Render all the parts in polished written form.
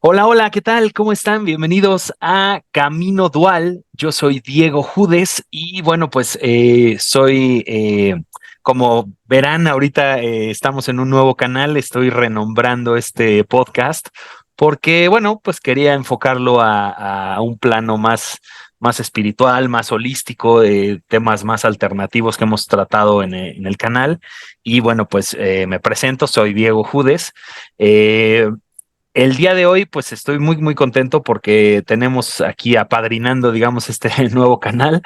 Hola, hola, ¿qué tal? ¿Cómo están? Bienvenidos a Camino Dual. Yo soy Diego Judes y bueno, pues como verán, ahorita estamos en un nuevo canal, estoy renombrando este podcast porque bueno, pues quería enfocarlo a un plano más espiritual, más holístico, de temas más alternativos que hemos tratado en el canal. Y bueno, pues me presento, soy Diego Judes. Eh, el día de hoy, pues estoy muy contento porque tenemos aquí apadrinando, digamos, este nuevo canal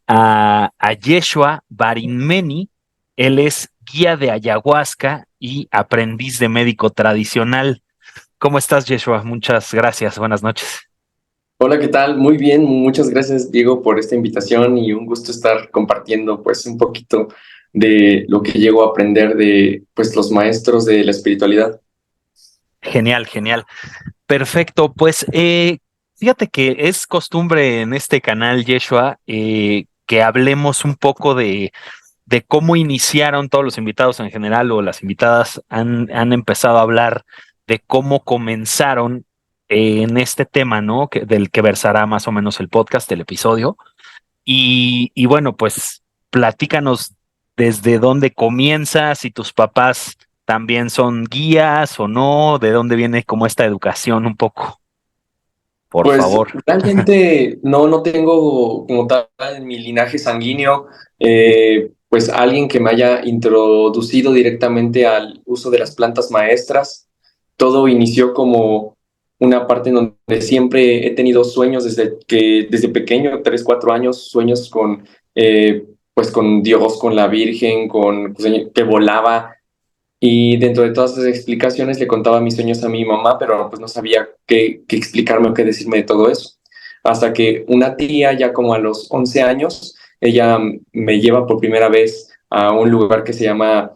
a Yeshua Barinmeni. Él es guía de ayahuasca y aprendiz de médico tradicional. ¿Cómo estás, Yeshua? Muchas gracias. Buenas noches. Hola, ¿qué tal? Muy bien, muchas gracias Diego por esta invitación y un gusto estar compartiendo pues un poquito de lo que llego a aprender de pues los maestros de la espiritualidad. Genial, genial. Perfecto. Pues fíjate que es costumbre en este canal, Yeshua, que hablemos un poco de cómo iniciaron todos los invitados en general o las invitadas han empezado a hablar de cómo comenzaron en este tema, ¿no? Del que versará más o menos el podcast, el episodio. Y bueno, pues platícanos desde dónde comienzas, si tus papás también son guías o no, de dónde viene como esta educación un poco, por Pues favor. realmente no tengo como tal en mi linaje sanguíneo pues alguien que me haya introducido directamente al uso de las plantas maestras. Todo inició como una parte en donde siempre he tenido sueños desde pequeño, 3 4 años, sueños con pues con Dios, con la Virgen, con pues, que volaba. Y dentro de todas esas explicaciones le contaba mis sueños a mi mamá, pero pues no sabía qué explicarme o qué decirme de todo eso. Hasta que una tía, ya como a los 11 años, ella me lleva por primera vez a un lugar que se llama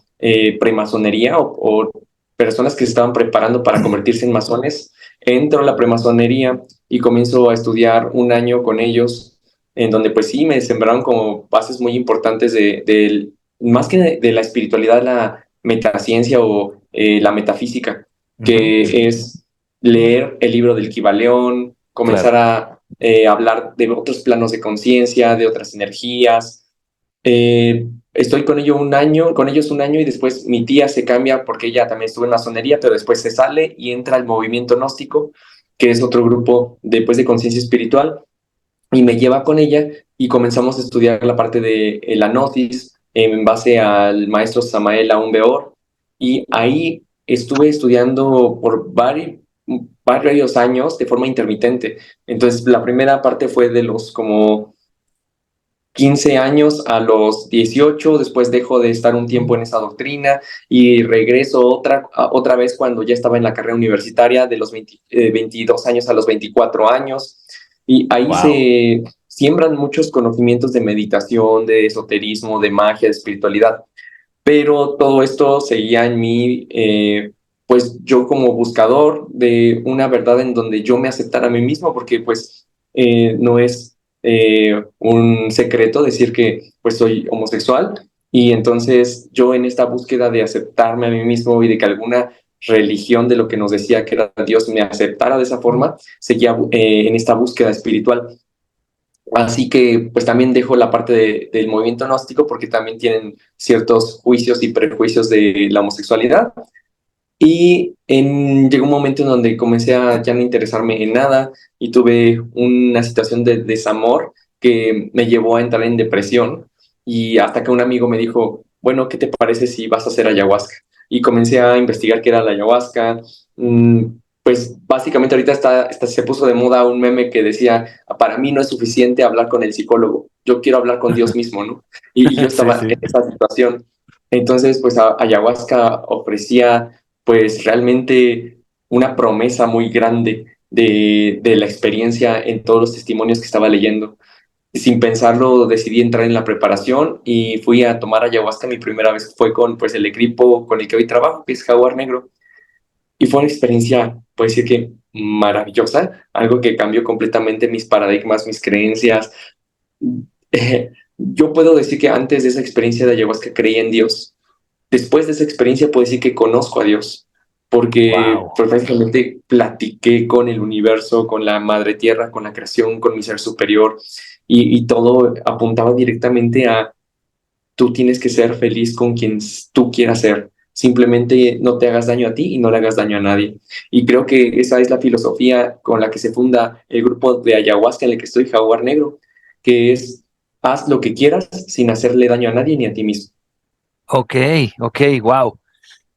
premasonería o personas que se estaban preparando para convertirse en masones. Entro a la premasonería y comienzo a estudiar un año con ellos, en donde pues sí me sembraron como bases muy importantes más que de la espiritualidad, la metaciencia o la metafísica, Ujú. que es leer el libro del Kybalión, comenzar Claro. a hablar de otros planos de conciencia, de otras energías. Estoy con ellos un año y después mi tía se cambia porque ella también estuvo en masonería, pero después se sale y entra al movimiento gnóstico, que es otro grupo después de conciencia espiritual, y me lleva con ella y comenzamos a estudiar la parte de la gnosis en base al maestro Samael Aun Weor, y ahí estuve estudiando por varios años de forma intermitente. Entonces, la primera parte fue de los como 15 años a los 18, después dejo de estar un tiempo en esa doctrina y regreso otra vez cuando ya estaba en la carrera universitaria de los 22 años a los 24 años. Y ahí Wow. se siembran muchos conocimientos de meditación, de esoterismo, de magia, de espiritualidad, pero todo esto seguía en mí, pues yo como buscador de una verdad en donde yo me aceptara a mí mismo, porque pues no es un secreto decir que pues soy homosexual, y entonces yo en esta búsqueda de aceptarme a mí mismo y de que alguna religión de lo que nos decía que era Dios me aceptara de esa forma, seguía en esta búsqueda espiritual. Así que pues también dejo la parte del movimiento gnóstico porque también tienen ciertos juicios y prejuicios de la homosexualidad. Y llegó un momento en donde comencé a ya no interesarme en nada y tuve una situación de desamor que me llevó a entrar en depresión, y hasta que un amigo me dijo, bueno, ¿qué te parece si vas a hacer ayahuasca? Y comencé a investigar qué era la ayahuasca. Pues básicamente ahorita se puso de moda un meme que decía, para mí no es suficiente hablar con el psicólogo, yo quiero hablar con Dios mismo, ¿no? Y yo Sí, estaba sí. en esa situación. Entonces, pues ayahuasca ofrecía pues realmente una promesa muy grande de la experiencia en todos los testimonios que estaba leyendo. Sin pensarlo, decidí entrar en la preparación y fui a tomar ayahuasca. Mi primera vez fue con pues, el equipo con el que hoy trabajo, que es Jaguar Negro. Y fue una experiencia, puedo decir que maravillosa, algo que cambió completamente mis paradigmas, mis creencias. Yo puedo decir que antes de esa experiencia de ayahuasca creía en Dios. Después de esa experiencia puedo decir que conozco a Dios. porque Wow. pues, prácticamente platiqué con el universo, con la madre tierra, con la creación, con mi ser superior, y todo apuntaba directamente a tú tienes que ser feliz con quien tú quieras ser. Simplemente no te hagas daño a ti y no le hagas daño a nadie. Y creo que esa es la filosofía con la que se funda el grupo de ayahuasca en el que estoy, Jaguar Negro, que es haz lo que quieras sin hacerle daño a nadie ni a ti mismo. Ok, ok, wow.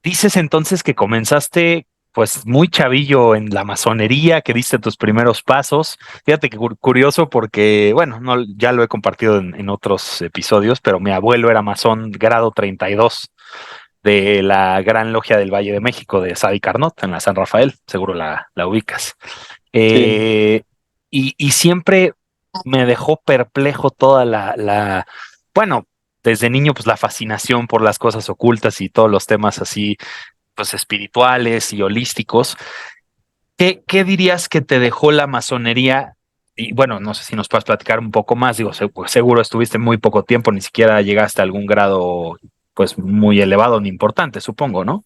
Dices entonces que comenzaste pues muy chavillo en la masonería, que diste tus primeros pasos. Fíjate que curioso porque, bueno, no, ya lo he compartido en otros episodios, pero mi abuelo era masón grado 32 de la Gran Logia del Valle de México, de Sadi Carnot, en la San Rafael, seguro la ubicas. Sí. Eh, y siempre me dejó perplejo toda bueno, desde niño, pues la fascinación por las cosas ocultas y todos los temas así, pues espirituales y holísticos. ¿Qué dirías que te dejó la masonería? Y bueno, no sé si nos puedes platicar un poco más. Digo, pues, seguro estuviste muy poco tiempo, ni siquiera llegaste a algún grado, pues muy elevado ni importante, supongo, ¿no?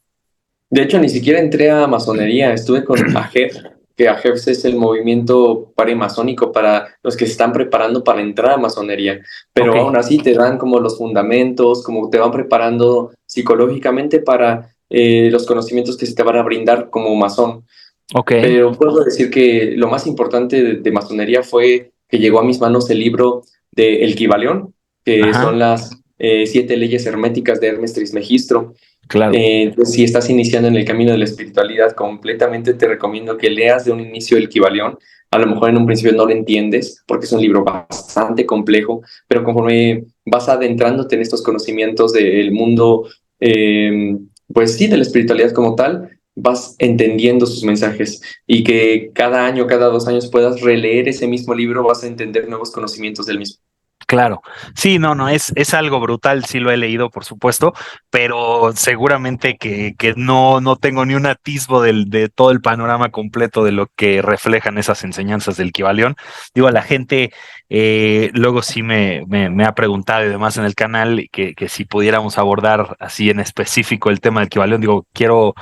De hecho, ni siquiera entré a masonería, estuve con AGEF, que AGEF es el movimiento paramasónico para los que se están preparando para entrar a masonería, Ok, pero aún así te dan como los fundamentos, como te van preparando psicológicamente para los conocimientos que se te van a brindar como masón. ok, Pero puedo decir que lo más importante de masonería fue que llegó a mis manos el libro de El Kybalión, que son ajá, las 7 leyes herméticas de Hermes Trismegisto. claro, Pues, si estás iniciando en el camino de la espiritualidad, completamente te recomiendo que leas de un inicio el Kybalión. A lo mejor en un principio no lo entiendes porque es un libro bastante complejo, pero conforme vas adentrándote en estos conocimientos del mundo, pues sí, de la espiritualidad como tal, vas entendiendo sus mensajes y que cada año, cada 2 años puedas releer ese mismo libro, vas a entender nuevos conocimientos del mismo. claro. Sí, no, no, es algo brutal, sí lo he leído, por supuesto, pero seguramente que no tengo ni un atisbo de todo el panorama completo de lo que reflejan esas enseñanzas del Kybalión. Digo, a la gente luego sí me ha preguntado y demás en el canal que si pudiéramos abordar así en específico el tema del Kybalión, digo, quiero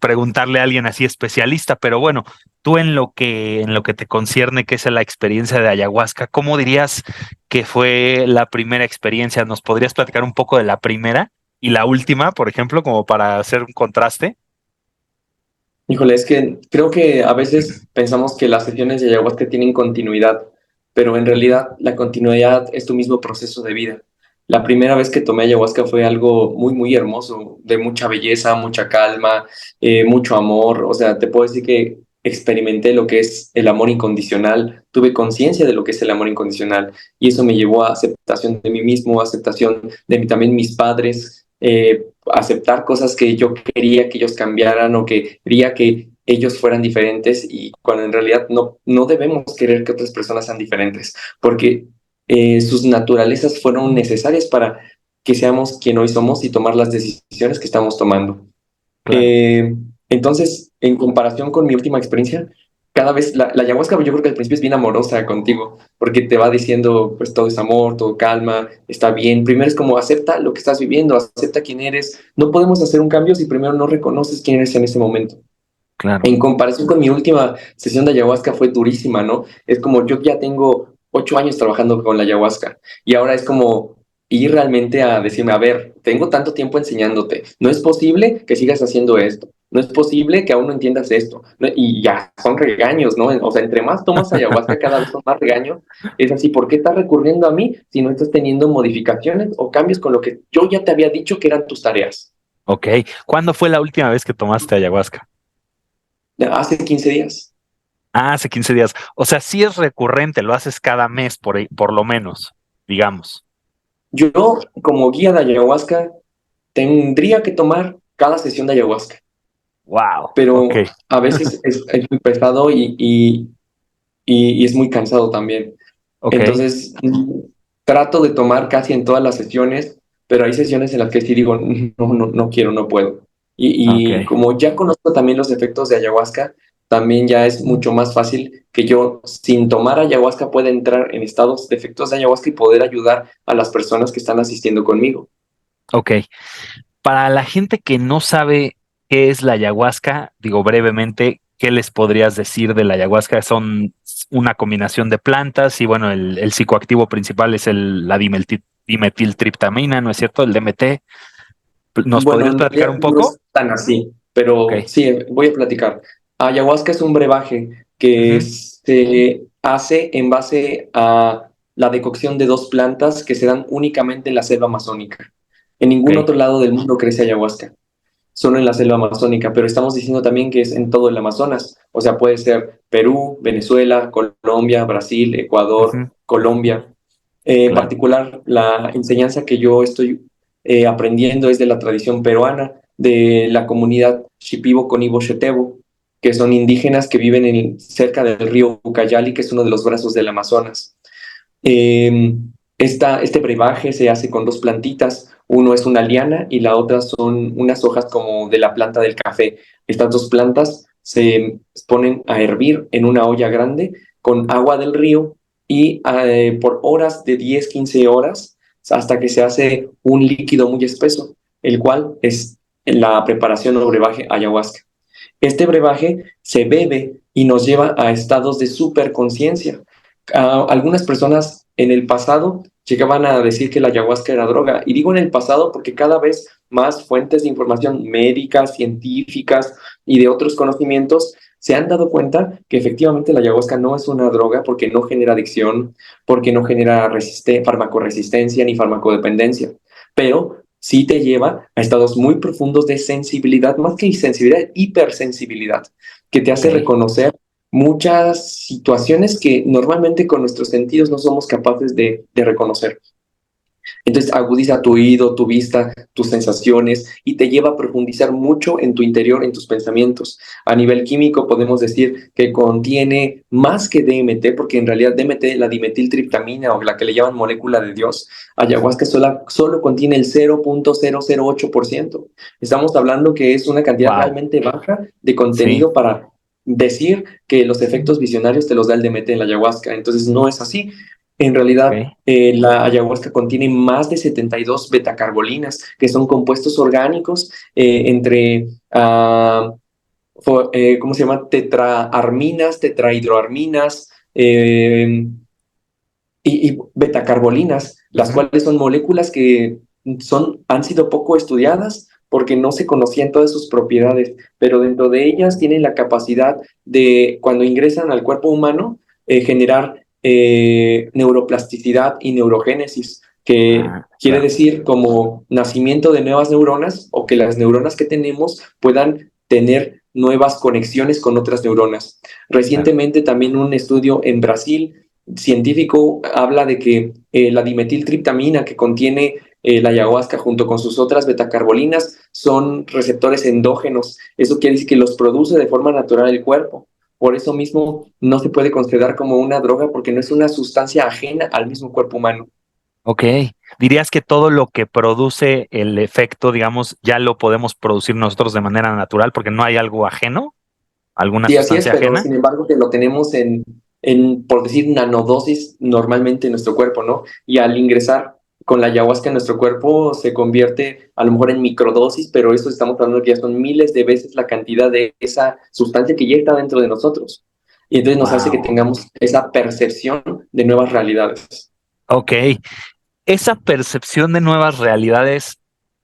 preguntarle a alguien así especialista, pero bueno, tú en lo que te concierne, que es la experiencia de ayahuasca, ¿cómo dirías que fue la primera experiencia? ¿Nos podrías platicar un poco de la primera y la última, por ejemplo, como para hacer un contraste? Híjole, es que creo que a veces pensamos que las sesiones de ayahuasca tienen continuidad, pero en Ujú. realidad la continuidad es tu mismo proceso de vida. La primera vez que tomé ayahuasca fue algo muy, muy hermoso, de mucha belleza, mucha calma, mucho amor. O sea, te puedo decir que experimenté lo que es el amor incondicional, tuve conciencia de lo que es el amor incondicional y eso me llevó a aceptación de mí mismo, aceptación de también mis padres, aceptar cosas que yo quería que ellos cambiaran o que quería que ellos fueran diferentes y cuando en realidad no debemos querer que otras personas sean diferentes, porque sus naturalezas fueron necesarias para que seamos quien hoy somos y tomar las decisiones que estamos tomando. Claro, Eh, entonces, en comparación con mi última experiencia, cada vez la ayahuasca yo creo que al principio es bien amorosa contigo, porque te va diciendo pues todo es amor, todo calma, está bien. Primero es como acepta lo que estás viviendo, acepta quién eres. No podemos hacer un cambio si primero no reconoces quién eres en ese momento. claro. En comparación con mi última sesión de ayahuasca fue durísima, ¿no? Es como yo ya tengo 8 años trabajando con la ayahuasca y ahora es como ir realmente a decirme, a ver, tengo tanto tiempo enseñándote, no es posible que sigas haciendo esto, no es posible que aún no entiendas esto. Y ya son regaños, ¿no? O sea, entre más tomas ayahuasca, cada vez son más regaños. Es así, ¿por qué estás recurriendo a mí si no estás teniendo modificaciones o cambios con lo que yo ya te había dicho que eran tus tareas? Ok. ¿Cuándo fue la última vez que tomaste ayahuasca? Hace 15 días. Ah, hace 15 días. O sea, sí es recurrente, lo haces cada mes por lo menos, digamos. Yo, como guía de ayahuasca, tendría que tomar cada sesión de ayahuasca, Wow. Ok, pero a veces es muy pesado y es muy cansado también. ok, Entonces, trato de tomar casi en todas las sesiones, pero hay sesiones en las que sí digo, no quiero, no puedo. ok. Y como ya conozco también los efectos de ayahuasca, también ya es mucho más fácil que yo, sin tomar ayahuasca, pueda entrar en estados de efectos de ayahuasca y poder ayudar a las personas que están asistiendo conmigo. Ok. Para la gente que no sabe ¿qué es la ayahuasca? Digo brevemente, ¿qué les podrías decir de la ayahuasca? Son una combinación de plantas y bueno, el psicoactivo principal es la dimetiltriptamina, ¿no es cierto? El DMT. ¿Nos Bueno, podrías en platicar realidad un no poco? es tan así, Ok. pero sí, voy a platicar. Ayahuasca es un brebaje que Ujú. se hace en base a la decocción de dos plantas que se dan únicamente en la selva amazónica. En ningún Ok. otro lado del mundo crece ayahuasca, solo en la selva amazónica, pero estamos diciendo también que es en todo el Amazonas, o sea, puede ser Perú, Venezuela, Colombia, Brasil, Ecuador, Ujú. Colombia. En Claro. particular, la enseñanza que yo estoy aprendiendo es de la tradición peruana, de la comunidad Shipibo Conibo Xetebo, que son indígenas que viven cerca del río Ucayali, que es uno de los brazos del Amazonas. Eh, este brebaje se hace con dos plantitas, uno es una liana y la otra son unas hojas como de la planta del café. Estas dos plantas se ponen a hervir en una olla grande con agua del río y por horas de 10 15 horas hasta que se hace un líquido muy espeso, el cual es la preparación o brebaje ayahuasca. Este brebaje se bebe y nos lleva a estados de superconciencia. Algunas personas en el pasado llegaban a decir que la ayahuasca era droga. Y digo en el pasado porque cada vez más fuentes de información médicas, científicas y de otros conocimientos se han dado cuenta que efectivamente la ayahuasca no es una droga porque no genera adicción, porque no genera farmacoresistencia ni farmacodependencia. Pero sí te lleva a estados muy profundos de sensibilidad, más que sensibilidad, hipersensibilidad, que te hace Ok. reconocer muchas situaciones que normalmente con nuestros sentidos no somos capaces de reconocer. Entonces agudiza tu oído, tu vista, tus sensaciones y te lleva a profundizar mucho en tu interior, en tus pensamientos. A nivel químico podemos decir que contiene más que DMT, porque en realidad DMT, la dimetiltriptamina o la que le llaman molécula de Dios, ayahuasca solo contiene el 0.008%. Estamos hablando que es una cantidad Wow. realmente baja de Sí. contenido para decir que los efectos visionarios te los da el DMT en la ayahuasca. Entonces no es así. En realidad, Ok. la ayahuasca contiene más de 72 betacarbolinas, que son compuestos orgánicos entre, ¿cómo se llama? Tetraarminas, tetrahidroarminas y betacarbolinas, las Ujú. cuales son moléculas que han sido poco estudiadas porque no se conocían todas sus propiedades, pero dentro de ellas tienen la capacidad de, cuando ingresan al cuerpo humano, generar neuroplasticidad y neurogénesis, que Ah, quiere claro. decir como nacimiento de nuevas neuronas o que las neuronas que tenemos puedan tener nuevas conexiones con otras neuronas. Claro. Recientemente también un estudio en Brasil científico habla de que la dimetiltriptamina que contiene la ayahuasca junto con sus otras betacarbolinas son receptores endógenos. Eso quiere decir que los produce de forma natural el cuerpo. Por eso mismo no se puede considerar como una droga porque no es una sustancia ajena al mismo cuerpo humano. Ok. ¿Dirías que todo lo que produce el efecto, digamos, ya lo podemos producir nosotros de manera natural porque no hay algo ajeno, alguna Sí, así es, sustancia pero ajena? sin embargo que lo tenemos por decir, nanodosis normalmente en nuestro cuerpo, ¿no? Y al ingresar con la ayahuasca en nuestro cuerpo se convierte a lo mejor en microdosis, pero eso estamos hablando que ya son miles de veces la cantidad de esa sustancia que ya está dentro de nosotros. Y entonces nos hace que Wow. tengamos esa percepción de nuevas realidades. Ok. Esa percepción de nuevas realidades,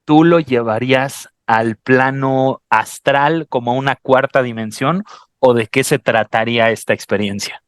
¿tú lo llevarías al plano astral como una cuarta dimensión o de qué se trataría esta experiencia?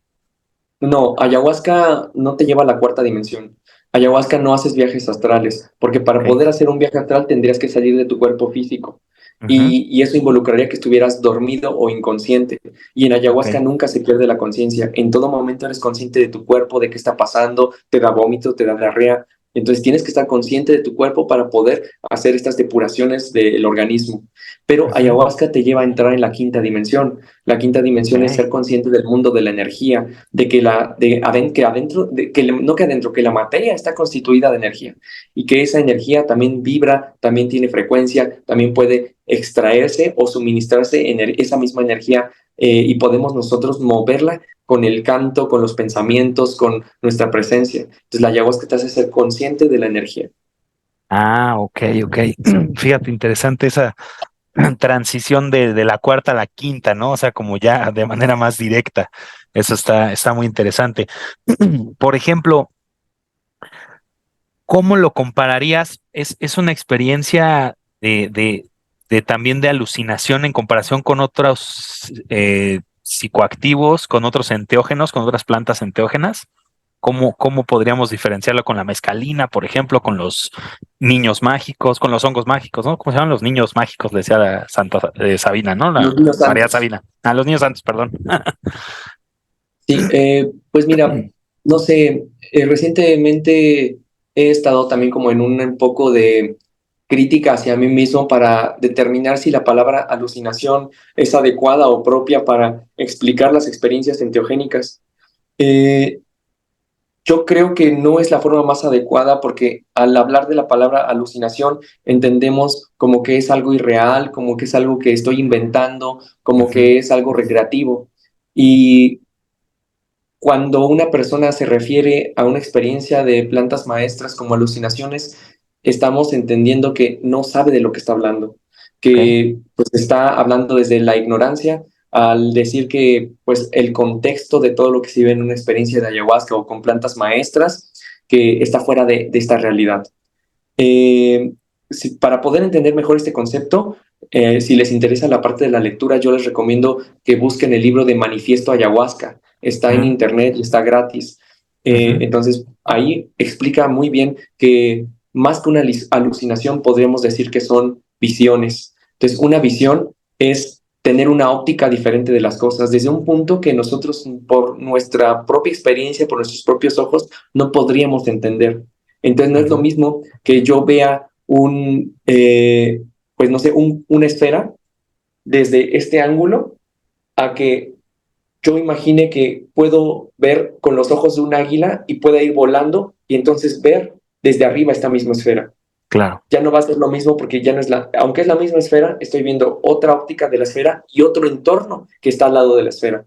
No, ayahuasca no te lleva a la cuarta dimensión. Ayahuasca no haces viajes astrales, porque para Ok. poder hacer un viaje astral tendrías que salir de tu cuerpo físico. Ujú. Y eso involucraría que estuvieras dormido o inconsciente. Y en Ok. ayahuasca nunca se pierde la conciencia. En todo momento eres consciente de tu cuerpo, de qué está pasando, te da vómito, te da diarrea. Entonces tienes que estar consciente de tu cuerpo para poder hacer estas depuraciones del organismo. Pero Ujú. ayahuasca te lleva a entrar en la quinta dimensión. La quinta dimensión es Ok. ser consciente del mundo de la energía, de que que adentro, no que adentro, que la materia está constituida de energía y que esa energía también vibra, también tiene frecuencia, también puede extraerse o suministrarse esa misma energía y podemos nosotros moverla con el canto, con los pensamientos, con nuestra presencia. Entonces la ayahuasca te hace ser consciente de la energía. Ah, ok, ok. Fíjate, interesante esa. transición de la cuarta a la quinta, ¿no? O sea, como ya de manera más directa. Eso está muy interesante. Por ejemplo, ¿cómo lo compararías? Es una experiencia de también de alucinación en comparación con otros psicoactivos, con otros enteógenos, con otras plantas enteógenas. ¿Cómo podríamos diferenciarlo con la mescalina, por ejemplo, con los niños mágicos, con los hongos mágicos, ¿no? ¿Cómo se llaman los niños mágicos? Le decía la Santa Sabina, ¿no? Los niños María santos. Sabina. Ah, los niños santos, perdón. Sí, pues mira, no sé, recientemente he estado también como en un poco de crítica hacia mí mismo para determinar si la palabra alucinación es adecuada o propia para explicar las experiencias enteogénicas. Eh, yo creo que no es la forma más adecuada porque al hablar de la palabra alucinación entendemos como que es algo irreal, como que es algo que estoy inventando, como Ujú, que es algo recreativo. Y cuando una persona se refiere a una experiencia de plantas maestras como alucinaciones, estamos entendiendo que no sabe de lo que está hablando, ok, que pues está hablando desde la ignorancia al decir que pues el contexto de todo lo que se vive en una experiencia de ayahuasca o con plantas maestras que está fuera de esta realidad. Eh, para poder entender mejor este concepto, si les interesa la parte de la lectura, yo les recomiendo que busquen el libro de Manifiesto Ayahuasca. Está en ujú, internet y está gratis. ujú, Entonces, ahí explica muy bien que más que una alucinación, podríamos decir que son visiones. Entonces, una visión es tener una óptica diferente de las cosas, desde un punto que nosotros, por nuestra propia experiencia, por nuestros propios ojos, no podríamos entender. Entonces, no es lo ujú. mismo que yo vea pues no sé, una esfera desde este ángulo a que yo imagine que puedo ver con los ojos de un águila y pueda ir volando y entonces ver desde arriba esta misma esfera. Claro. Ya no va a ser lo mismo porque ya no es aunque es la misma esfera, estoy viendo otra óptica de la esfera y otro entorno que está al lado de la esfera.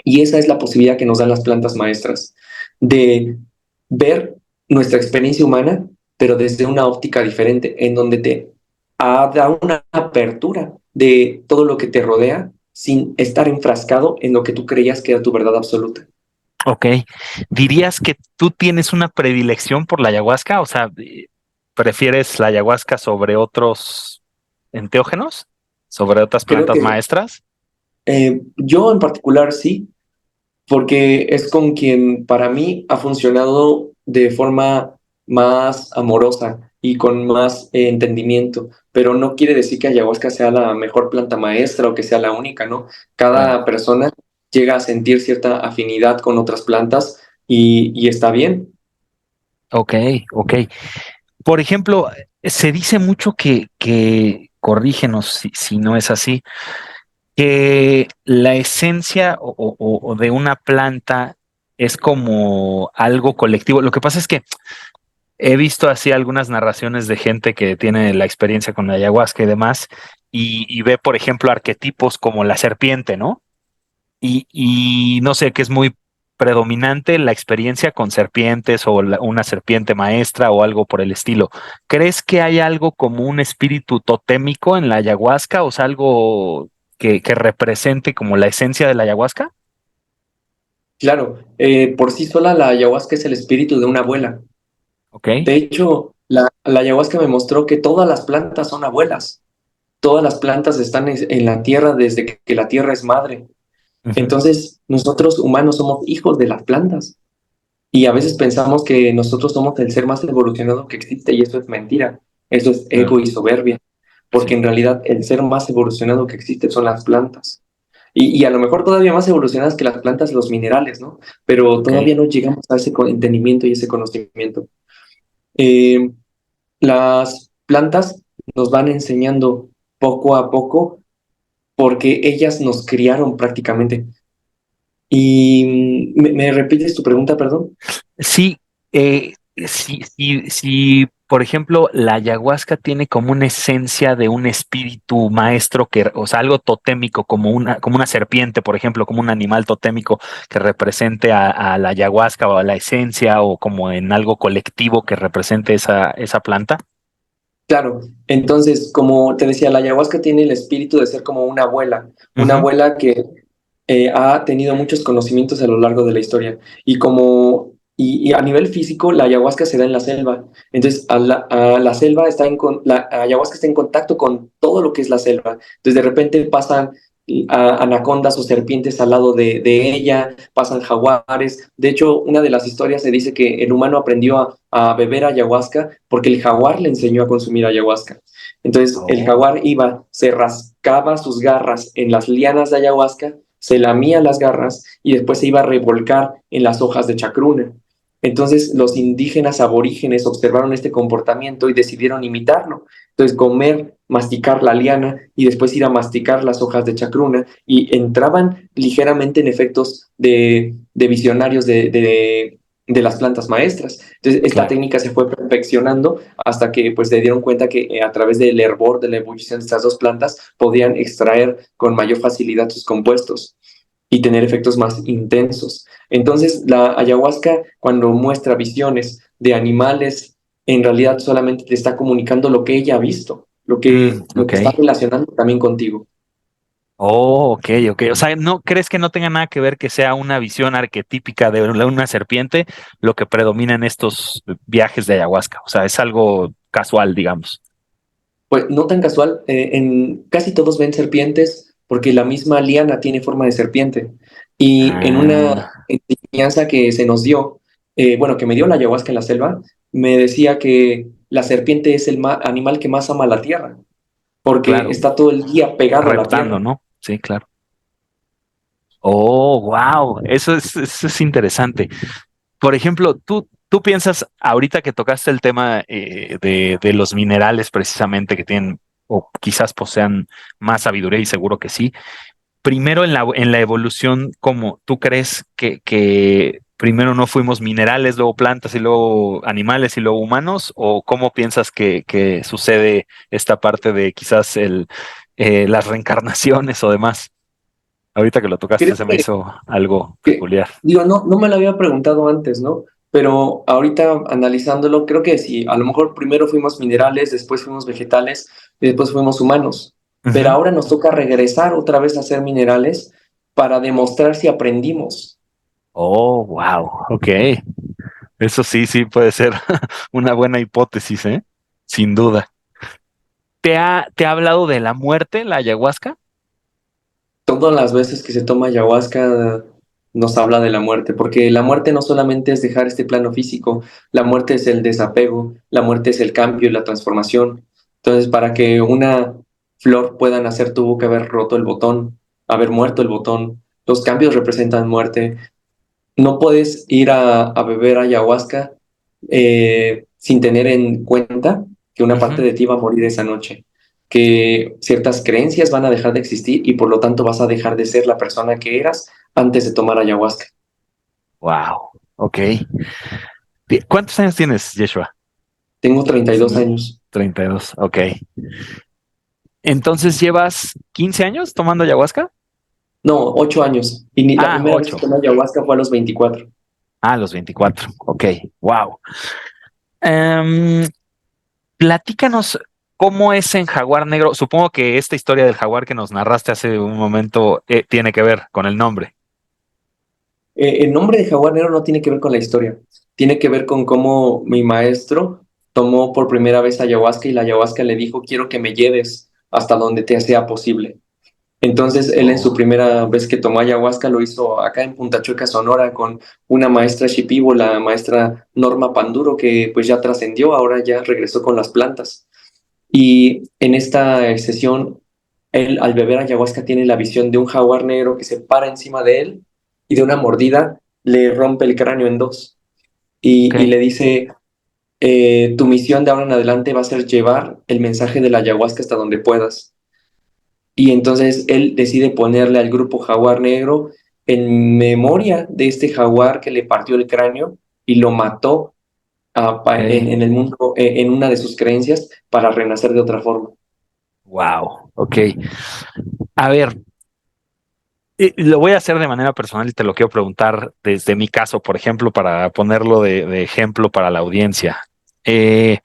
Y esa es la posibilidad que nos dan las plantas maestras, de ver nuestra experiencia humana, pero desde una óptica diferente, en donde te da una apertura de todo lo que te rodea sin estar enfrascado en lo que tú creías que era tu verdad absoluta. Ok. ¿Dirías que tú tienes una predilección por la ayahuasca? O sea, ¿prefieres la ayahuasca sobre otros enteógenos? ¿Sobre otras Creo plantas que maestras? yo en particular sí, porque es con quien para mí ha funcionado de forma más amorosa y con más entendimiento, pero no quiere decir que ayahuasca sea la mejor planta maestra o que sea la única, ¿no? Claro. Cada persona llega a sentir cierta afinidad con otras plantas y está bien. Ok, ok. Por ejemplo, se dice mucho corrígenos si no es así, que la esencia o de una planta es como algo colectivo. Lo que pasa es que he visto así algunas narraciones de gente que tiene la experiencia con la ayahuasca y demás, y ve, por ejemplo, arquetipos como la serpiente, ¿no? Y no sé, que es muy predominante la experiencia con serpientes o una serpiente maestra o algo por el estilo. ¿Crees que hay algo como un espíritu totémico en la ayahuasca, o sea, algo que represente como la esencia de la ayahuasca? Claro, por sí sola la ayahuasca es el espíritu de una abuela. Ok. De hecho, la ayahuasca me mostró que todas las plantas son abuelas. Todas las plantas están en la tierra desde que la tierra es madre. Ujú, Entonces, nosotros humanos somos hijos de las plantas y a veces pensamos que nosotros somos el ser más evolucionado que existe y eso es mentira. Eso es claro, ego y soberbia, porque sí. en realidad el ser más evolucionado que existe son las plantas. Y a lo mejor todavía más evolucionadas que las plantas, los minerales, ¿no? Pero Ok. todavía no llegamos a ese entendimiento y ese conocimiento. Eh, las plantas nos van enseñando poco a poco porque ellas nos criaron prácticamente. Y me repites tu pregunta, perdón. Sí, si, por ejemplo, la ayahuasca tiene como una esencia de un espíritu maestro que, o sea, algo totémico, como una serpiente, por ejemplo, como un animal totémico que represente a la ayahuasca o a la esencia, o como en algo colectivo que represente esa planta. Claro, entonces, como te decía, la ayahuasca tiene el espíritu de ser como una Ujú. abuela que ha tenido muchos conocimientos a lo largo de la historia. Y a nivel físico, la ayahuasca se da en la selva. Entonces, a la selva la ayahuasca está en contacto con todo lo que es la selva. Entonces, de repente pasan anacondas o serpientes al lado de ella, pasan jaguares. De hecho, una de las historias se dice que el humano aprendió a beber ayahuasca porque el jaguar le enseñó a consumir ayahuasca. Entonces, el Oh, jaguar iba, se rascaba sus garras en las lianas de ayahuasca, se lamía las garras y después se iba a revolcar en las hojas de chacruna. Entonces los indígenas aborígenes observaron este comportamiento y decidieron imitarlo. Entonces comer, masticar la liana y después ir a masticar las hojas de chacruna y entraban ligeramente en efectos de visionarios de las plantas maestras. Entonces esta claro. técnica se fue perfeccionando hasta que pues se dieron cuenta que a través del hervor de la ebullición de estas dos plantas podían extraer con mayor facilidad sus compuestos y tener efectos más intensos. Entonces, la ayahuasca, cuando muestra visiones de animales, en realidad solamente te está comunicando lo que ella ha visto, lo Ok. que está relacionando también contigo. Oh, ok, ok. O sea, ¿no crees que no tenga nada que ver que sea una visión arquetípica de una serpiente lo que predomina en estos viajes de ayahuasca? O sea, es algo casual, digamos. Pues no tan casual, en casi todos ven serpientes porque la misma liana tiene forma de serpiente. Y en una Ah, enseñanza que se nos dio, bueno, que me dio la ayahuasca en la selva, me decía que la serpiente es el animal que más ama la tierra, porque claro, está todo el día pegado a la reptando, tierra. ¿no? Sí, claro. Oh, wow, eso es interesante. Por ejemplo, tú piensas, ahorita que tocaste el tema de los minerales precisamente que tienen, o quizás posean más sabiduría y seguro que sí. Primero en la evolución, ¿cómo tú crees que primero no fuimos minerales, luego plantas y luego animales y luego humanos? ¿O cómo piensas que sucede esta parte de quizás las reencarnaciones o demás? Ahorita que lo tocaste Creo se me hizo algo que, peculiar. digo, no me lo había preguntado antes, ¿no? Pero ahorita analizándolo, creo que sí, a lo mejor primero fuimos minerales, después fuimos vegetales y después fuimos humanos. Pero Ujú. ahora nos toca regresar otra vez a ser minerales para demostrar si aprendimos. Oh, wow, ok. Eso sí, sí puede ser una buena hipótesis, ¿eh? Sin duda. ¿Te ha hablado de la muerte, la ayahuasca? Todas las veces que se toma ayahuasca nos habla de la muerte, porque la muerte no solamente es dejar este plano físico, la muerte es el desapego, la muerte es el cambio y la transformación. Entonces, para que una flor pueda nacer, tuvo que haber roto el botón, haber muerto el botón. Los cambios representan muerte. No puedes ir a beber ayahuasca sin tener en cuenta que una parte de ti va a morir esa noche, que ciertas creencias van a dejar de existir y por lo tanto vas a dejar de ser la persona que eras antes de tomar ayahuasca. Wow, ok. ¿Cuántos años tienes, Yeshua? Tengo 32 años. 32, ok. Entonces, ¿llevas 15 años tomando ayahuasca? No, 8 años. La Ah, primera vez que 8. tomé ayahuasca fue a los 24. Ah, los 24. Ok, wow. Em, Platícanos cómo es en Jaguar Negro. Supongo que esta historia del jaguar que nos narraste hace un momento tiene que ver con el nombre. El nombre de Jaguar Negro no tiene que ver con la historia, tiene que ver con cómo mi maestro tomó por primera vez ayahuasca y la ayahuasca le dijo, quiero que me lleves hasta donde te sea posible. Entonces, él en su Oh, primera vez que tomó ayahuasca lo hizo acá en Punta Chueca, Sonora, con una maestra Shipibo, la maestra Norma Panduro, que pues ya trascendió, ahora ya regresó con las plantas. Y en esta sesión, él al beber ayahuasca tiene la visión de un jaguar negro que se para encima de él y de una mordida le rompe el cráneo en dos. ok. Y le dice, tu misión de ahora en adelante va a ser llevar el mensaje de la ayahuasca hasta donde puedas. Y entonces él decide ponerle al grupo Jaguar Negro en memoria de este jaguar que le partió el cráneo y lo mató en el mundo, en una de sus creencias, para renacer de otra forma. Wow, ok. A ver, lo voy a hacer de manera personal y te lo quiero preguntar desde mi caso, por ejemplo, para ponerlo de ejemplo para la audiencia. Eh,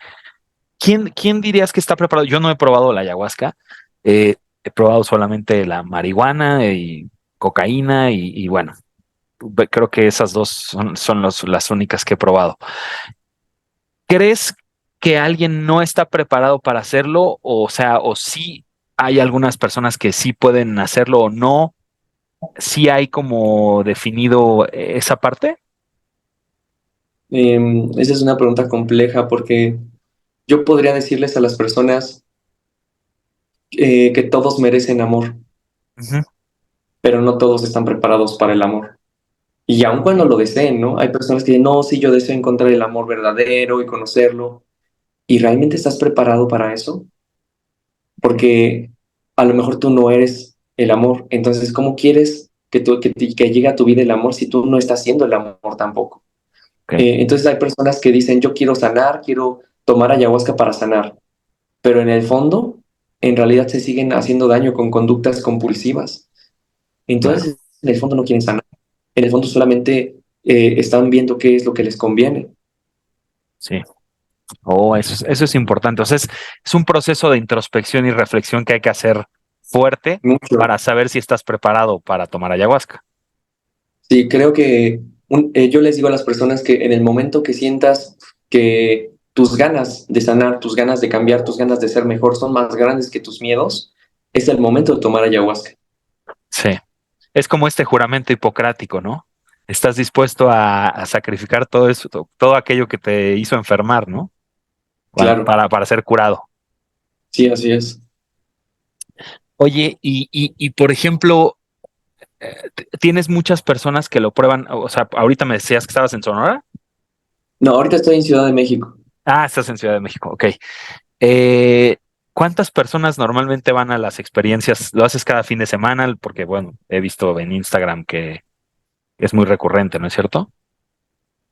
¿Quién dirías que está preparado? Yo no he probado la ayahuasca, he probado solamente la marihuana y cocaína y bueno, creo que esas dos son las únicas que he probado. ¿Crees que alguien no está preparado para hacerlo? O sea, o sí hay algunas personas que sí pueden hacerlo o no. ¿Sí hay como definido esa parte? Esa es una pregunta compleja porque yo podría decirles a las personas que todos merecen amor, Ujú. pero no todos están preparados para el amor. Y aun cuando lo deseen, ¿no? Hay personas que dicen, no, sí, yo deseo encontrar el amor verdadero y conocerlo. ¿Y realmente estás preparado para eso? Porque a lo mejor tú no eres el amor. Entonces, ¿cómo quieres que llegue a tu vida el amor si tú no estás siendo el amor tampoco? Ok, Entonces hay personas que dicen, yo quiero sanar, quiero tomar ayahuasca para sanar, pero en el fondo, en realidad se siguen haciendo daño con conductas compulsivas. claro, Entonces, en el fondo no quieren sanar. En el fondo solamente están viendo qué es lo que les conviene. sí. Oh, eso es importante. O sea, es un proceso de introspección y reflexión que hay que hacer fuerte Mucho. para saber si estás preparado para tomar ayahuasca. Sí, creo que yo les digo a las personas que en el momento que sientas que tus ganas de sanar, tus ganas de cambiar, tus ganas de ser mejor son más grandes que tus miedos, es el momento de tomar ayahuasca. Sí. Es como este juramento hipocrático, ¿no? Estás dispuesto a sacrificar todo eso, todo aquello que te hizo enfermar, ¿no? Claro, Para ser curado. sí, así es. Oye, y por ejemplo, tienes muchas personas que lo prueban, o sea, ahorita me decías que estabas en Sonora. No, ahorita estoy en Ciudad de México. Ah, estás en Ciudad de México, ok. Eh, ¿Cuántas personas normalmente van a las experiencias? ¿Lo haces cada fin de semana? Porque, bueno, he visto en Instagram que es muy recurrente, ¿no es cierto?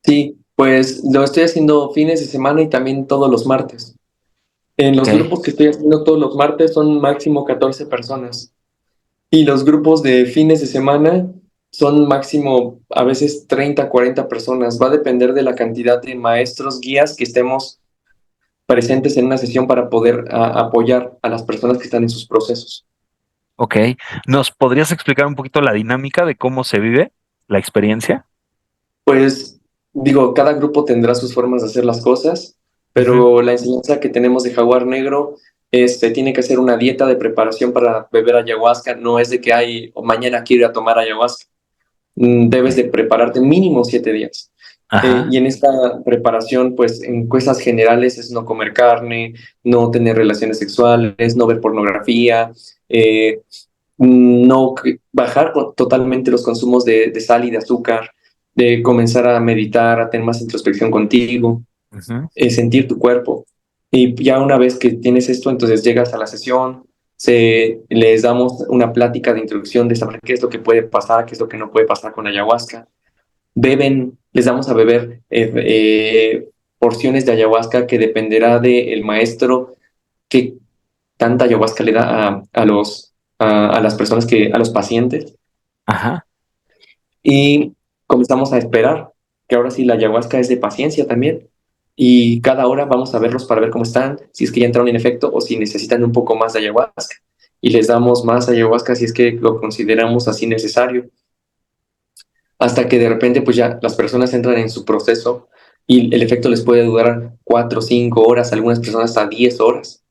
Sí, pues lo estoy haciendo fines de semana y también todos los martes. En Ok, los grupos que estoy haciendo todos los martes son máximo 14 personas. Y los grupos de fines de semana son máximo a veces 30, 40 personas. Va a depender de la cantidad de maestros guías que estemos presentes en una sesión para poder apoyar a las personas que están en sus procesos. ok. ¿Nos podrías explicar un poquito la dinámica de cómo se vive la experiencia? Pues digo, cada grupo tendrá sus formas de hacer las cosas, Ujú. pero la enseñanza que tenemos de Jaguar Negro es que tiene que hacer una dieta de preparación para beber ayahuasca. No es de que hay o mañana quiero ir a tomar ayahuasca. Debes de Ok. prepararte mínimo 7 días. Ajá, Y en esta preparación, pues en cosas generales es no comer carne, no tener relaciones sexuales, no ver pornografía, no bajar totalmente los consumos de sal y de azúcar, de comenzar a meditar, a tener más introspección contigo, ujú, sentir tu cuerpo. Y ya una vez que tienes esto, entonces llegas a la sesión, les damos una plática de introducción de saber qué es lo que puede pasar, qué es lo que no puede pasar con ayahuasca. Beben, les damos a beber porciones de ayahuasca que dependerá del maestro qué tanta ayahuasca le da a las personas a los pacientes. ajá. Y comenzamos a esperar, que ahora sí la ayahuasca es de paciencia también. Y cada hora vamos a verlos para ver cómo están, si es que ya entraron en efecto o si necesitan un poco más de ayahuasca. Y les damos más ayahuasca si es que lo consideramos así necesario. Hasta que de repente pues ya las personas entran en su proceso y el efecto les puede durar 4 o 5 horas, algunas personas hasta 10 horas.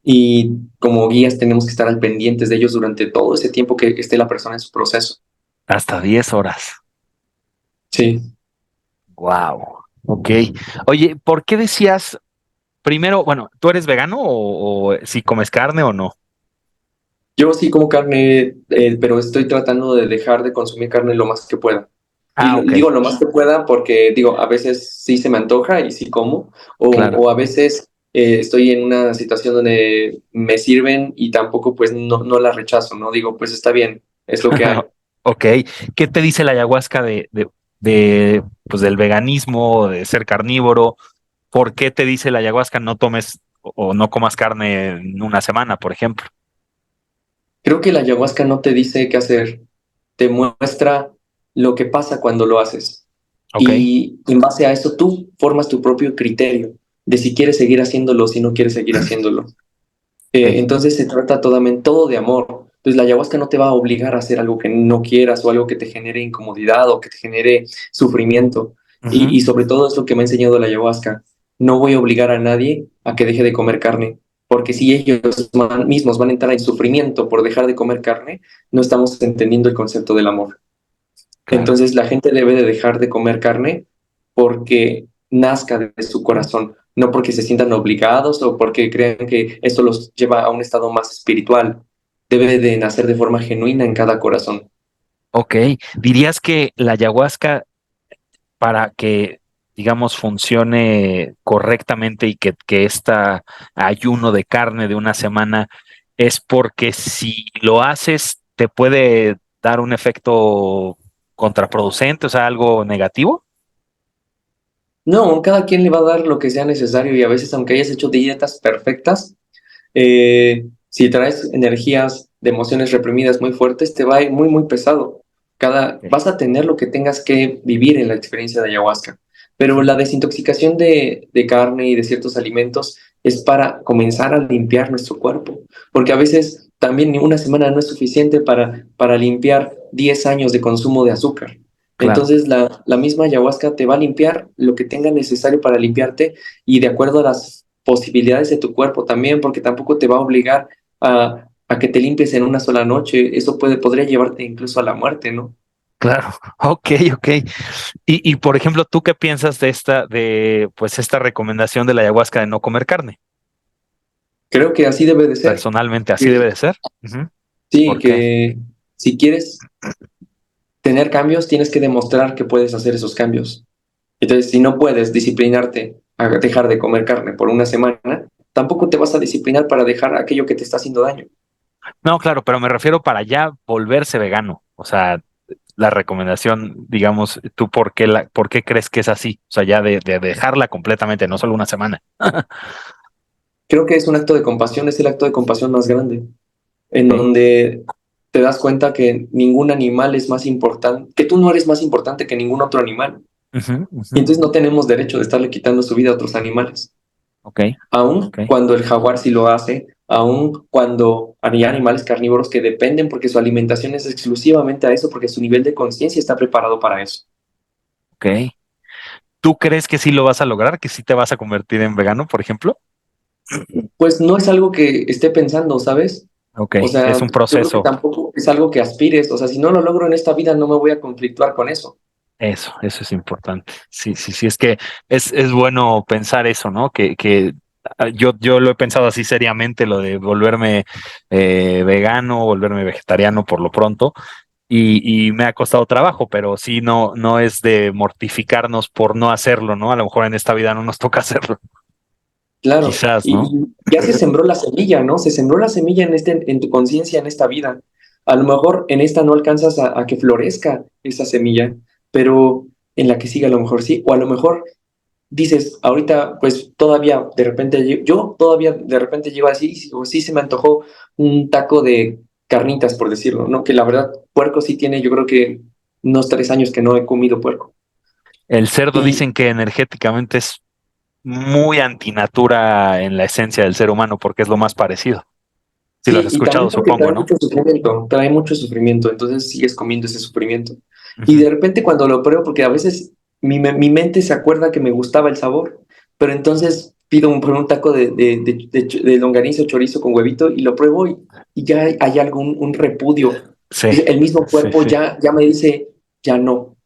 Y como guías tenemos que estar al pendientes de ellos durante todo ese tiempo que esté la persona en su proceso. Hasta 10 horas. Sí. Wow. Ok. Oye, ¿por qué decías primero, bueno, ¿tú eres vegano o si comes carne o no? Yo sí como carne, pero estoy tratando de dejar de consumir carne lo más que pueda. Y Ah, ok, digo lo más que pueda porque digo, a veces sí se me antoja y sí como, claro. o a veces estoy en una situación donde me sirven y tampoco pues no la rechazo, ¿no? Digo, pues está bien, es lo que hay. Ok. ¿Qué te dice la ayahuasca pues del veganismo, de ser carnívoro? ¿Por qué te dice la ayahuasca no tomes o no comas carne en una semana, por ejemplo? Creo que la ayahuasca no te dice qué hacer, te muestra lo que pasa cuando lo haces. Ok. Y en base a eso tú formas tu propio criterio de si quieres seguir haciéndolo o si no quieres seguir haciéndolo. Ok. Entonces se trata todo de amor. Entonces la ayahuasca no te va a obligar a hacer algo que no quieras o algo que te genere incomodidad o que te genere sufrimiento. Ujú. Y sobre todo es lo que me ha enseñado la ayahuasca. No voy a obligar a nadie a que deje de comer carne, porque si ellos mismos van a entrar en sufrimiento por dejar de comer carne, no estamos entendiendo el concepto del amor. Claro. Entonces la gente debe de dejar de comer carne porque nazca de su corazón, no porque se sientan obligados o porque crean que esto los lleva a un estado más espiritual. Debe de nacer de forma genuina en cada corazón. Ok. ¿Dirías que la ayahuasca, para que, digamos, funcione correctamente y que este ayuno de carne de una semana, es porque si lo haces te puede dar un efecto contraproducente, o sea, algo negativo? No, cada quien le va a dar lo que sea necesario y a veces, aunque hayas hecho dietas perfectas, si traes energías de emociones reprimidas muy fuertes, te va a ir muy pesado. Ok. Vas a tener lo que tengas que vivir en la experiencia de ayahuasca. Pero Ujú. la desintoxicación de carne y de ciertos alimentos es para comenzar a limpiar nuestro cuerpo. Porque a veces también ni una semana no es suficiente para limpiar 10 años de consumo de azúcar. Claro. Entonces la misma ayahuasca te va a limpiar lo que tenga necesario para limpiarte y de acuerdo a las posibilidades de tu cuerpo también, porque tampoco te va a obligar a que te limpies en una sola noche. Eso podría llevarte incluso a la muerte, ¿no? Claro, ok, ok. Y por ejemplo, ¿tú qué piensas de pues esta recomendación de la ayahuasca de no comer carne? Creo que así debe de ser. Personalmente, ¿así debe Que- de ser? Ujú. Sí, ¿Por qué? que si quieres tener cambios, tienes que demostrar que puedes hacer esos cambios. Entonces, si no puedes disciplinarte a dejar de comer carne por una semana, tampoco te vas a disciplinar para dejar aquello que te está haciendo daño. No, claro, pero me refiero para ya volverse vegano. O sea, la recomendación, digamos, ¿tú por qué crees que es así? O sea, ya de dejarla completamente, no solo una semana. Creo que es un acto de compasión, es el acto de compasión más grande, en Ok. donde te das cuenta que ningún animal es más importante, que tú no eres más importante que ningún otro animal. Ujú, Y ujú. entonces no tenemos derecho de estarle quitando su vida a otros animales. Ok, Aun ok. cuando el jaguar sí lo hace, aun cuando hay animales carnívoros que dependen porque su alimentación es exclusivamente a eso, porque su nivel de conciencia está preparado para eso. Ok. ¿Tú crees que sí lo vas a lograr? ¿Que sí te vas a convertir en vegano, por ejemplo? Pues no es algo que esté pensando, ¿sabes? Ok, O es sea, un yo creo que proceso. tampoco es algo que aspires. O sea, si no lo logro en esta vida, no me voy a conflictuar con eso. Eso es importante. Sí, sí, sí, es que es bueno pensar eso, ¿no? Yo lo he pensado así seriamente, lo de volverme vegano, volverme vegetariano por lo pronto, y me ha costado trabajo, pero sí, no es de mortificarnos por no hacerlo, ¿no? A lo mejor en esta vida no nos toca hacerlo, Claro, quizás, ¿no? y ya se sembró la semilla, ¿no? Se sembró la semilla en tu conciencia en esta vida. A lo mejor en esta no alcanzas a que florezca esa semilla, pero en la que sigue a lo mejor sí, o a lo mejor dices, ahorita pues todavía de repente, yo todavía de repente llego así, o sí se me antojó un taco de carnitas, por decirlo, ¿no? Que la verdad, puerco sí tiene, yo creo que unos 3 años que no he comido puerco. El cerdo Y dicen que energéticamente es muy antinatura en la esencia del ser humano porque es lo más parecido. Si lo has sí, y escuchado, también porque supongo, ¿no? trae mucho sufrimiento, entonces sigues comiendo ese sufrimiento. Y Ujú. de repente cuando lo pruebo, porque a veces mi mente se acuerda que me gustaba el sabor, pero entonces pido por un taco de longaniza o chorizo con huevito y lo pruebo y ya hay algún un repudio. Sí, El mismo sí, cuerpo sí. ya me dice, ya no.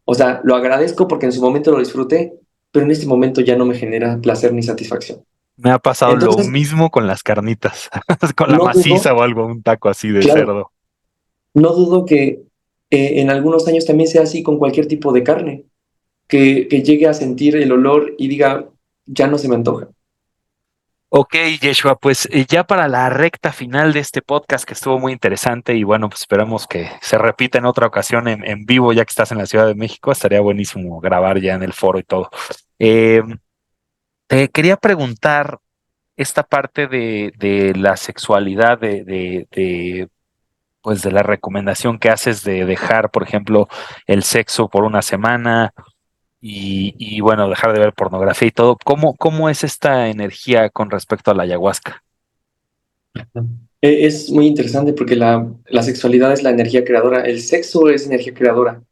O sea, lo agradezco porque en su momento lo disfruté, pero en este momento ya no me genera placer ni satisfacción. Me ha pasado lo Entonces, mismo con las carnitas, con la no dudo, maciza o algo, un taco así de claro, cerdo. no dudo que en algunos años también sea así con cualquier tipo de carne, que llegue a sentir el olor y diga, ya no se me antoja. Ok, Yeshua, pues ya para la recta final de este podcast que estuvo muy interesante y bueno, pues esperamos que se repita en otra ocasión en vivo ya que estás en la Ciudad de México, estaría buenísimo grabar ya en el foro y todo. Eh, Te quería preguntar esta parte de la sexualidad, pues de la recomendación que haces de dejar, por ejemplo, el sexo por una semana y bueno, dejar de ver pornografía y todo. ¿Cómo es esta energía con respecto a la ayahuasca? Es muy interesante porque la sexualidad es la energía creadora, el sexo es energía creadora. Ok.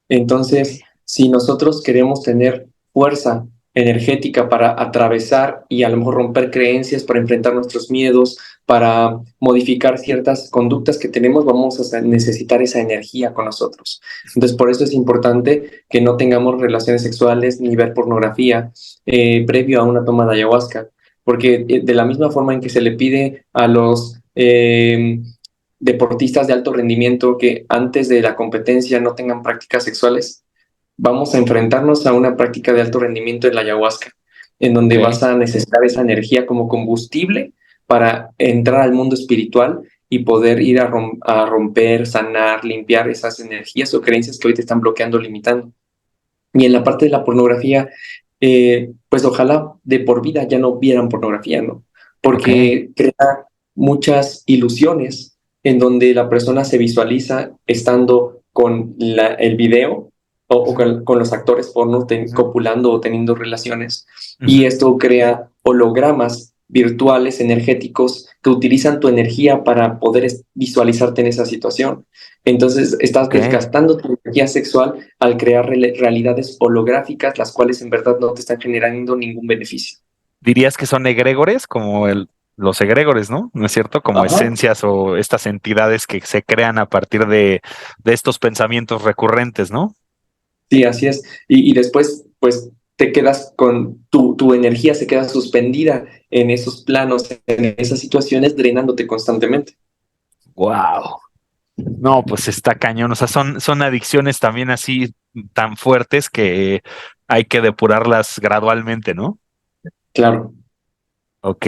Entonces, si nosotros queremos tener fuerza energética para atravesar y a lo mejor romper creencias, para enfrentar nuestros miedos, para modificar ciertas conductas que tenemos, vamos a necesitar esa energía con nosotros. Entonces, por eso es importante que no tengamos relaciones sexuales ni ver pornografía previo a una toma de ayahuasca, porque de la misma forma en que se le pide a los deportistas de alto rendimiento que antes de la competencia no tengan prácticas sexuales, vamos a enfrentarnos a una práctica de alto rendimiento en la ayahuasca, en donde Ok. vas a necesitar esa energía como combustible para entrar al mundo espiritual y poder ir a romper, sanar, limpiar esas energías o creencias que hoy te están bloqueando, limitando. Y en la parte de la pornografía, pues ojalá de por vida ya no vieran pornografía, ¿no? Ok. Porque crea muchas ilusiones en donde la persona se visualiza estando con el video o Ujú, con los actores porno ujú, copulando o teniendo relaciones. Y ujú. esto crea hologramas virtuales, energéticos, que utilizan tu energía para poder visualizarte en esa situación. Entonces, estás Ok. desgastando tu energía sexual al crear realidades holográficas, las cuales en verdad no te están generando ningún beneficio. Dirías que son egregores, como los egregores, ¿no? ¿No es cierto? Como Ajá. esencias o estas entidades que se crean a partir de estos pensamientos recurrentes, ¿no? Sí, así es. Y después, pues, te quedas con tu energía, se queda suspendida en esos planos, en esas situaciones, drenándote constantemente. Wow. No, pues está cañón. O sea, son adicciones también así tan fuertes que hay que depurarlas gradualmente, ¿no? Claro. Ok.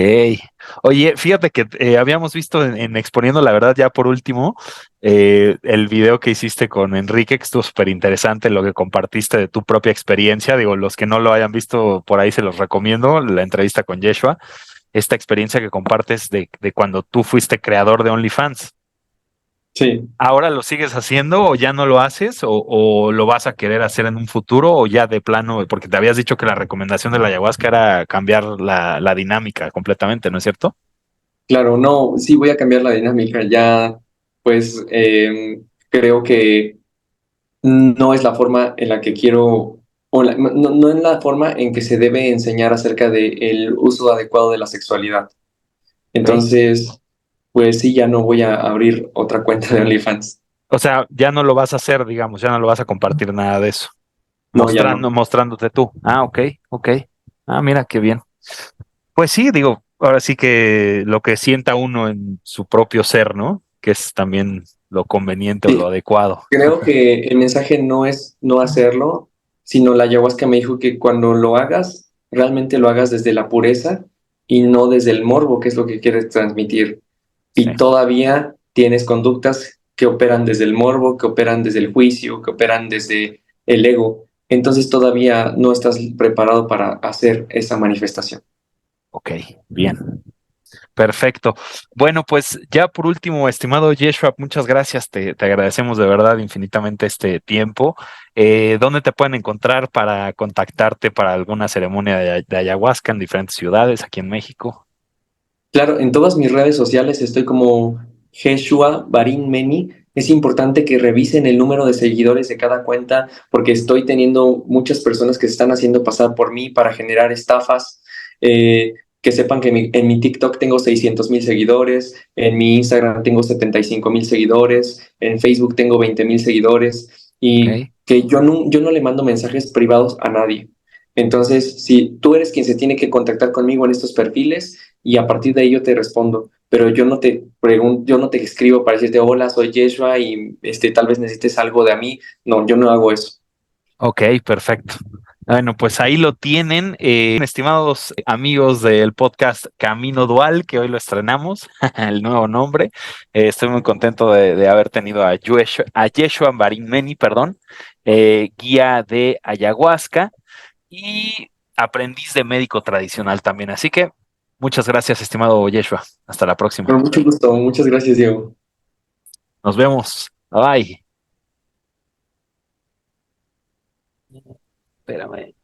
Oye, fíjate que habíamos visto en Exponiendo la Verdad ya por último el video que hiciste con Enrique, que estuvo súper interesante, lo que compartiste de tu propia experiencia. Digo, los que no lo hayan visto por ahí se los recomiendo, la entrevista con Yeshua, esta experiencia que compartes de cuando tú fuiste creador de OnlyFans. Sí. ¿Ahora lo sigues haciendo o ya no lo haces o lo vas a querer hacer en un futuro o ya de plano? Porque te habías dicho que la recomendación de la ayahuasca era cambiar la dinámica completamente, ¿no es cierto? Claro, no, sí voy a cambiar la dinámica. Ya, pues, creo que no es la forma en la que quiero, o no es la forma en que se debe enseñar acerca del uso adecuado de la sexualidad. Ok. Entonces, pues sí, ya no voy a abrir otra cuenta de OnlyFans. O sea, ya no lo vas a hacer, digamos, ya no lo vas a compartir nada de eso. No, ya no. Mostrándote tú. Ah, ok, ok. Ah, mira, qué bien. Pues sí, digo, ahora sí que lo que sienta uno en su propio ser, ¿no? Que es también lo conveniente o lo Sí, adecuado. creo que el mensaje no es no hacerlo, sino la ayahuasca me dijo que cuando lo hagas, realmente lo hagas desde la pureza y no desde el morbo, que es lo que quieres transmitir. Sí, Y todavía tienes conductas que operan desde el morbo, que operan desde el juicio, que operan desde el ego. Entonces todavía no estás preparado para hacer esa manifestación. ok, bien. Perfecto. Bueno, pues ya por último, estimado Yeshua, muchas gracias. Te agradecemos de verdad infinitamente este tiempo. ¿Dónde te pueden encontrar para contactarte para alguna ceremonia de ayahuasca en diferentes ciudades aquí en México? Claro, en todas mis redes sociales estoy como Jeshua Barin Meni. Es importante que revisen el número de seguidores de cada cuenta porque estoy teniendo muchas personas que se están haciendo pasar por mí para generar estafas. Que sepan que en mi TikTok tengo 600,000 seguidores, en mi Instagram tengo 75,000 seguidores, en Facebook tengo 20,000 seguidores y Ok. que yo no le mando mensajes privados a nadie. Entonces, si tú eres quien se tiene que contactar conmigo en estos perfiles, y a partir de ahí yo te respondo. Pero yo no te pregunto, yo no te escribo para decirte, hola, soy Yeshua y tal vez necesites algo de mí. No, yo no hago eso. Ok, perfecto. Bueno, pues ahí lo tienen, estimados amigos del podcast Camino Dual, que hoy lo estrenamos, el nuevo nombre. Estoy muy contento de haber tenido a Yeshua Barimeni, perdón, guía de ayahuasca y aprendiz de médico tradicional también. Así que muchas gracias, estimado Yeshua. Hasta la próxima. Con mucho gusto. Muchas gracias, Diego. Nos vemos. Bye. Espérame.